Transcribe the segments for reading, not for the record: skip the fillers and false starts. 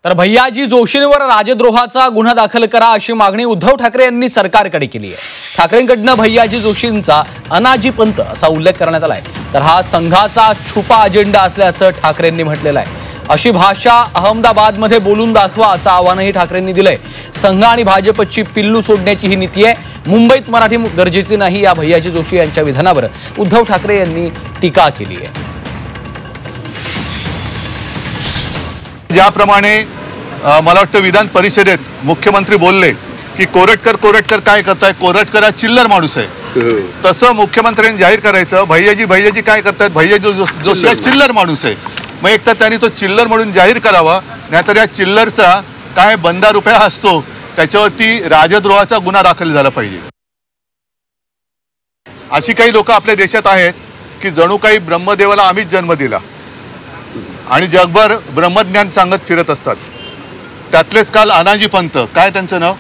तर भैयाजी जोशींवर राजद्रोहाचा गुन्हा दाखल करा अशी मागणी उद्धव ठाकरे यांनी सरकारकडे केली आहे। ठाकरेंकडून भैयाजी जोशींचा अनाजी पंत असा उल्लेख करण्यात आलाय। तर हा संघाचा छुपा अजेंडा असल्याचं ठाकरेंनी म्हटलेलं आहे। अशी भाषा अहमदाबादमध्ये बोलून दाखवा असं आव्हानही ठाकरेंनी दिलंय। संघ आणि भाजपची पिल्लू सोडण्याची ही नीती आहे। मुंबईत मराठी गरजेची नाही या भैयाजी जोशी यांच्या विधानावर उद्धव ठाकरे यांनी टीका केली आहे। ज्याप्रमाणे मला वाटतं विधान परिषदेत मुख्यमंत्री बोलले की कोरटकर काय करताय, कोरटकर हा चिल्लर माणूस आहे, तसं मुख्यमंत्र्यांनी जाहीर करायचं भैयाजी काय करतायत, भैयाजी जोशी हा चिल्लर माणूस आहे। मग एक तर त्यांनी तो चिल्लर म्हणून जाहीर करावा, नाहीतर या चिल्लरचा काय बंदा रुपया असतो त्याच्यावरती राजद्रोहाचा गुन्हा दाखल झाला पाहिजे। अशी काही लोक आपल्या देशात आहेत की जणू काही ब्रह्मदेवाला आम्हीच जन्म दिला आणि जगभर ब्रह्मज्ञान सांगत फिरत असतात। त्यातलेच काल अनाजी पंत, काय त्यांचं नाव,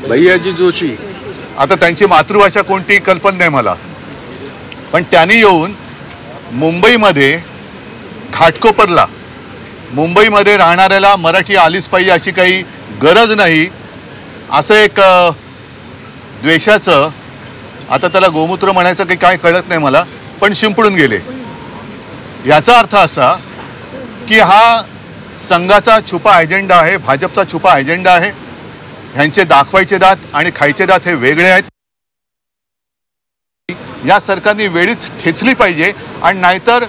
भैयाजी जोशी। आता त्यांची मातृभाषा कोणती कल्पना नाही मला, पण त्यांनी येऊन मुंबईमध्ये घाटकोपरला मुंबईमध्ये राहणाऱ्याला मराठी आलीच पाहिजे अशी काही गरज नाही असं एक द्वेषाचं, आता त्याला गोमूत्र म्हणायचं काही काय कळत नाही मला, पण शिंपडून गेले। याचा अर्थ असा की हा संघाचा छुपा अजेंडा आहे, भाजपचा छुपा अजेंडा आहे। ह्यांचे दाखवायचे दात आणि खायचे दात हे वेगळे आहेत। या सरकारने वेळीच ठेचली पाहिजे आणि नाहीतर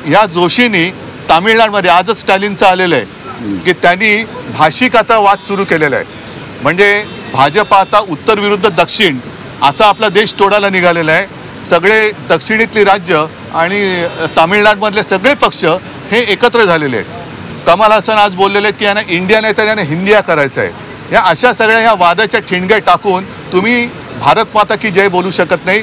या जोशींनी तामिळनाडूमध्ये आजच स्टॅलिनचं आलेलं आहे की त्यांनी भाषिक आता वाद सुरू केलेला आहे। म्हणजे भाजप आता उत्तर विरुद्ध दक्षिण असा आपला देश तोडायला निघालेला आहे। सगळे दक्षिणेतली राज्य आणि तामिळनाडूमधले सगळे पक्ष हे एकत्र झालेले आहेत। कमल हसन आज बोललेले आहेत की यांना इंडिया नाही तर यांना हिंदिया करायचं आहे। या अशा सगळ्या ह्या वादाच्या ठिणग्या टाकून तुम्ही भारत माता की जय बोलू शकत नाही।